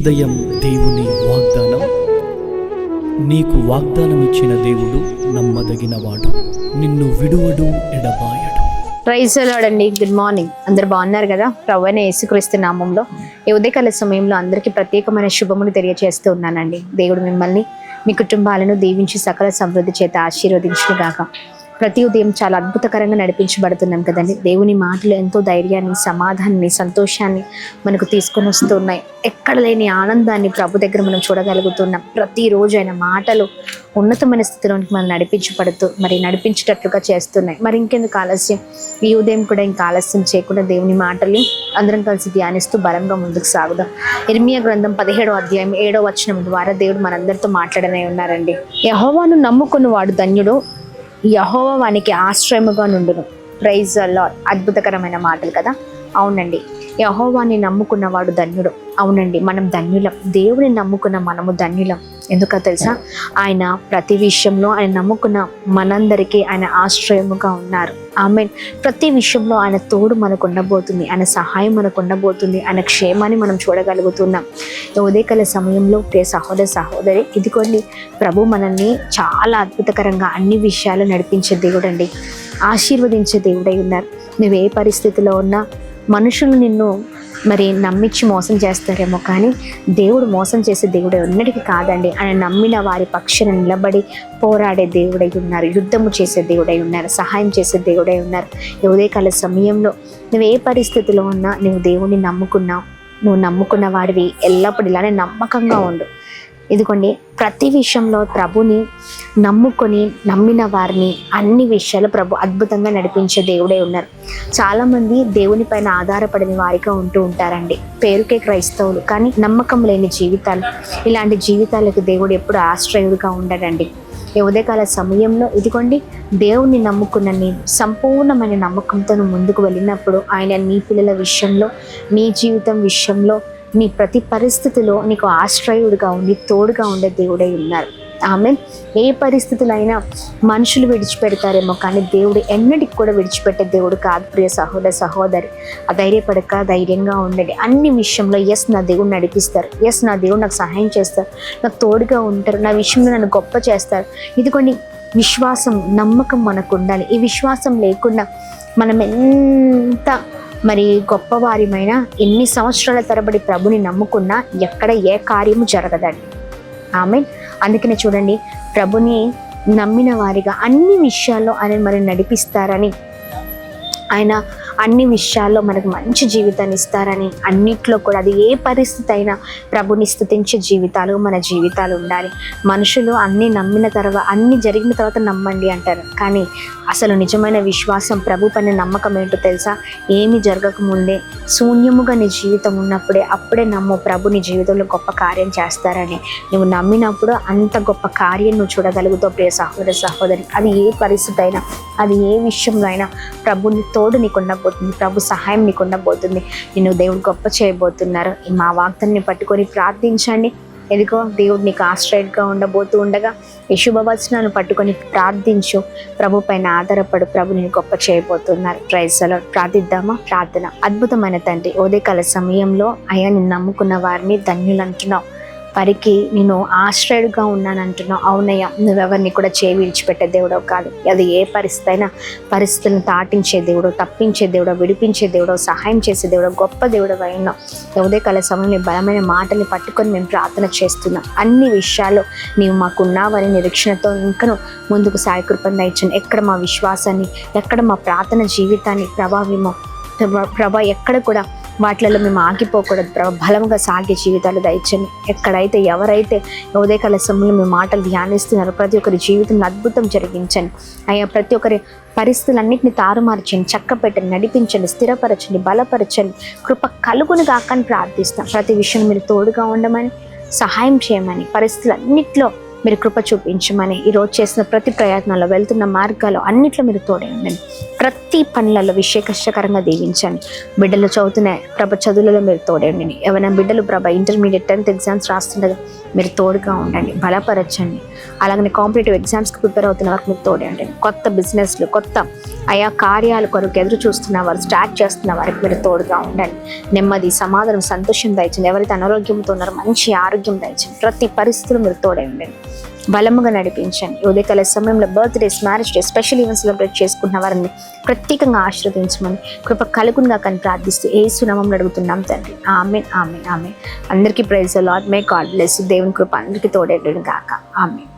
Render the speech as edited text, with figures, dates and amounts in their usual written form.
ఉదయం దేవుని వాగ్దానం. నీకు వాగ్దానం ఇచ్చిన దేవుడు నమ్మదగినవాడు, నిన్ను విడువడు, ఎడబాయడు. ప్రైజ్ ది లార్డ్ అండి. Good morning. అందరు బాగున్నారు కదా? ప్రభువైన యేసుక్రీస్తు నామంలో ఈ ఉదయకాల సమయంలో అందరికీ ప్రత్యేకమైన శుభములు తెలియజేస్తూ ఉన్నానండి. దేవుడు మిమ్మల్ని, మీ కుటుంబాలను దీవించి సకల సమృద్ధి చేత ఆశీర్వదించును గాక. ప్రతి ఉదయం చాలా అద్భుతకరంగా నడిపించబడుతున్నాం కదండి. దేవుని మాటలు ఎంతో ధైర్యాన్ని, సమాధానాన్ని, సంతోషాన్ని మనకు తీసుకొని వస్తున్నాయి. ఎక్కడ లేని ఆనందాన్ని ప్రభు దగ్గర మనం చూడగలుగుతున్నాం. ప్రతిరోజు ఆయన మాటలు ఉన్నతమైన స్థితిలోనికి మనం నడిపించేటట్లుగా చేస్తున్నాయి. మరి ఇంకెందుకు ఆలస్యం? ఈ ఉదయం కూడా ఇంకా ఆలస్యం చేయకుండా దేవుని మాటల్ని అందరం కలిసి ధ్యానిస్తూ బలంగా ముందుకు సాగుదాం. ఇర్మియా గ్రంథం 17వ అధ్యాయం 7వ వచనం ద్వారా దేవుడు మనందరితో మాట్లాడనే ఉన్నారండి. యెహోవాను నమ్ముకున్న వాడు ధన్యుడు, యెహోవా వానికి ఆశ్రయముగా నుండును. Praise the lord. అద్భుతకరమైన మాటలు కదా. అవునండి, యెహోవాని నమ్ముకున్నవాడు ధన్యుడు. అవునండి, మనం ధన్యులం. దేవుని నమ్ముకున్న మనము ధన్యులం. ఎందుకో తెలుసా? ఆయన ప్రతి విషయంలో ఆయన నమ్ముకున్న మనందరికీ ఆయన ఆశ్రయముగా ఉన్నారు. ఆమెన్. ప్రతి విషయంలో ఆయన తోడు మనకు ఉండబోతుంది, ఆయన సహాయం మనకు ఉండబోతుంది, ఆయన క్షేమాన్ని మనం చూడగలుగుతున్నాం. ఉదయకాల సమయంలో ప్రియ సహోదర సహోదరి, ఇదిగోండి, ప్రభు మనల్ని చాలా అద్భుతకరంగా అన్ని విషయాలు నడిపించే దేవుడు అండి, ఆశీర్వదించే దేవుడై ఉన్నారు. నువ్వు ఏ పరిస్థితిలో ఉన్నా మనుషులు నిన్ను నమ్మించి మోసం చేస్తారేమో, కానీ దేవుడు మోసం చేసే దేవుడే ఉన్నటికీ కాదండి. ఆయన నమ్మిన వారి పక్షాన నిలబడి పోరాడే దేవుడై ఉన్నారు, యుద్ధము చేసే దేవుడై ఉన్నారు, సహాయం చేసే దేవుడై ఉన్నారు. ఉదయకాల సమయంలో నువ్వు ఏ పరిస్థితిలో ఉన్నా నువ్వు దేవుని నమ్ముకున్నావు, నువ్వు నమ్ముకున్న వాడివి ఎల్లప్పుడూ ఇలానే నమ్మకంగా ఉండు. ఇదిగోండి, ప్రతి విషయంలో ప్రభుని నమ్మిన వారిని అన్ని విషయాలు ప్రభు అద్భుతంగా నడిపించే దేవుడే ఉన్నారు. చాలామంది దేవుని పైన ఆధారపడిన వారిగా ఉంటూ ఉంటారండి. పేరుకే క్రైస్తవులు, కానీ నమ్మకం లేని జీవితాలు. ఇలాంటి జీవితాలకు దేవుడు ఎప్పుడు ఆశ్రయుడిగా ఉండడండి. ఈ ఉదయకాల సమయంలో ఇదిగోండి, దేవుని నమ్ముకున్న నేను సంపూర్ణమైన నమ్మకంతో ముందుకు వెళ్ళినప్పుడు ఆయన నీ పిల్లల విషయంలో, నీ జీవితం విషయంలో, నీ ప్రతి పరిస్థితిలో నీకు ఆశ్రయుడిగా ఉండి తోడుగా ఉండే దేవుడై ఉన్నారు. ఆమెన్. ఏ పరిస్థితులు అయినా మనుషులు విడిచిపెడతారేమో, కానీ దేవుడు ఎన్నటికి కూడా విడిచిపెట్టే దేవుడు కాదు. ప్రియ సహోదర సహోదరి, ధైర్యపడక ధైర్యంగా ఉండండి. అన్ని విషయంలో ఎస్, నా దేవుడు నడిపిస్తారు, ఎస్, నా దేవుడు నాకు సహాయం చేస్తారు, నాకు తోడుగా ఉంటారు, నా విషయంలో నన్ను గొప్ప చేస్తారు. ఇదిగోండి, విశ్వాసం, నమ్మకం మనకు ఉండాలి. ఈ విశ్వాసం లేకుండా మనం ఎంత గొప్పవారిమైనా, ఎన్ని సంవత్సరాల తరబడి ప్రభుని నమ్ముకున్నా ఎక్కడ ఏ కార్యము జరగదండి. ఆమెన్. అందుకనే చూడండి, ప్రభుని నమ్మిన వారిగా అన్ని విషయాల్లో ఆయన నడిపిస్తారని, ఆయన అన్ని విషయాల్లో మనకు మంచి జీవితాన్ని ఇస్తారని, అన్నిట్లో కూడా అది ఏ పరిస్థితి అయినా ప్రభుని స్తుతించే జీవితాలు మన జీవితాలు ఉండాలి. మనుషులు అన్నీ నమ్మిన తర్వాత, అన్నీ జరిగిన తర్వాత నమ్మండి అంటారు, కానీ అసలు నిజమైన విశ్వాసం, ప్రభు పైన నమ్మకం ఏంటో తెలుసా? ఏమి జరగకముందే శూన్యముగా నీ జీవితం ఉన్నప్పుడే అప్పుడే నమ్ము, ప్రభు నీ జీవితంలో గొప్ప కార్యం చేస్తారని. నువ్వు నమ్మినప్పుడు అంత గొప్ప కార్యం నువ్వు చూడగలుగుతావు. ప్రియ సహోదర సహోదరి, అది ఏ పరిస్థితి అయినా, అది ఏ విషయంలో అయినా ప్రభుని తోడు నీకు ఉండబోతుంది, ప్రభు సహాయం నీకు ఉండబోతుంది, నిన్ను దేవుడు గొప్ప చేయబోతున్నారు. మా వాగ్దాన్ని పట్టుకొని ప్రార్థించండి. ఎదుగో, దేవుడు నీకు ఆశ్రయంగా ఉండబోతూ ఉండగా ఈ శుభవచనాన్ని పట్టుకొని ప్రార్థించు, ప్రభు పైన ఆధారపడు, ప్రభు నేను గొప్ప చేయబోతున్నారు. Praise the lord. ప్రార్థిద్దామా? ప్రార్థన. అద్భుతమైన తండ్రి, ఉదయకాల సమయంలో అయ్యా నిన్ను నమ్ముకున్న వారిని ధన్యులు అంటున్నావు, వారికి నేను ఆశ్రయుడుగా ఉన్నానంటున్నావు. అవునయ్యా, నువ్వెవరిని కూడా చేయి విడిచిపెట్టే దేవుడవు కాదు. అది ఏ పరిస్థితి అయినా పరిస్థితులను దాటించే దేవుడు, తప్పించే దేవుడు, విడిపించే దేవుడు, సహాయం చేసే దేవుడు, గొప్ప దేవుడు అయినావు. ఉదయకాల సమయంలో బలమైన మాటల్ని పట్టుకొని మేము ప్రార్థన చేస్తున్నాం. అన్ని విషయాల్లో నీవు మాకున్నావని నిరీక్షణతో ఇంకను ముందుకు సాయి కృపను దయచండి. ఎక్కడ మా విశ్వాసాన్ని, ఎక్కడ మా ప్రార్థన జీవితాన్ని ప్రభా ఎక్కడ కూడా వాటిలలో మేము ఆగిపోకూడదు. బలంగా సాగే జీవితాలు దయచండి. ఎక్కడైతే ఎవరైతే ఉదయకాల సమయంలో మీ మాటలు ధ్యానిస్తున్నారో ప్రతి ఒక్కరి జీవితంలో అద్భుతం జరిగించండి అయ్యా. ప్రతి ఒక్కరి పరిస్థితులన్నింటినీ తారుమార్చండి, చక్కపెట్టండి, నడిపించండి, స్థిరపరచండి, బలపరచండి, కృప కలుగును గాకని ప్రార్థిస్తాం. ప్రతి విషయం మీరు తోడుగా ఉండమని, సహాయం చేయమని, పరిస్థితులన్నింటిలో మీరు కృప చూపించమని, ఈరోజు చేసిన ప్రతి ప్రయత్నంలో, వెళ్తున్న మార్గాల్లో అన్నిట్లో మీరు తోడే ఉండండి. ప్రతి పనులలో విషయకష్టకరంగా దీవించండి. బిడ్డలు చదువుతున్న చదువులలో మీరు తోడే ఉండండి. ఎవరైనా బిడ్డలు ఇంటర్మీడియట్ 10th ఎగ్జామ్స్ రాస్తుండగా మీరు తోడుగా ఉండండి, బలపరచండి. అలాగనే కాంపిటేటివ్ ఎగ్జామ్స్కి ప్రిపేర్ అవుతున్న వారికి మీరు తోడండి. కొత్త బిజినెస్లు, కొత్త ఆయా కార్యాల కొరకు ఎదురు చూస్తున్న వారు, స్టార్ట్ చేస్తున్న వారికి మీరు తోడుగా ఉండండి. నెమ్మది, సమాధానం, సంతోషం దయచండి. ఎవరైతే అనారోగ్యంతో ఉన్నారో మంచి ఆరోగ్యం దయచండి. ప్రతి పరిస్థితులు మీరు తోడే ఉండండి, బలముగా నడిపించండి. ఉదయకాల సమయంలో birthdays, marriage day, special events celebrate చేసుకుంటున్న వారిని ప్రత్యేకంగా ఆశీర్వదించమని కృప కలుగునుగా కానీ ప్రార్థిస్తూ యేసు నామములో అడుగుతున్నాం తండ్రి. ఆమేన్, ఆమేన్, ఆమేన్. అందరికీ praise the Lord. May God bless. దేవుని కృప అందరికీ తోడేడును గాక. ఆమేన్.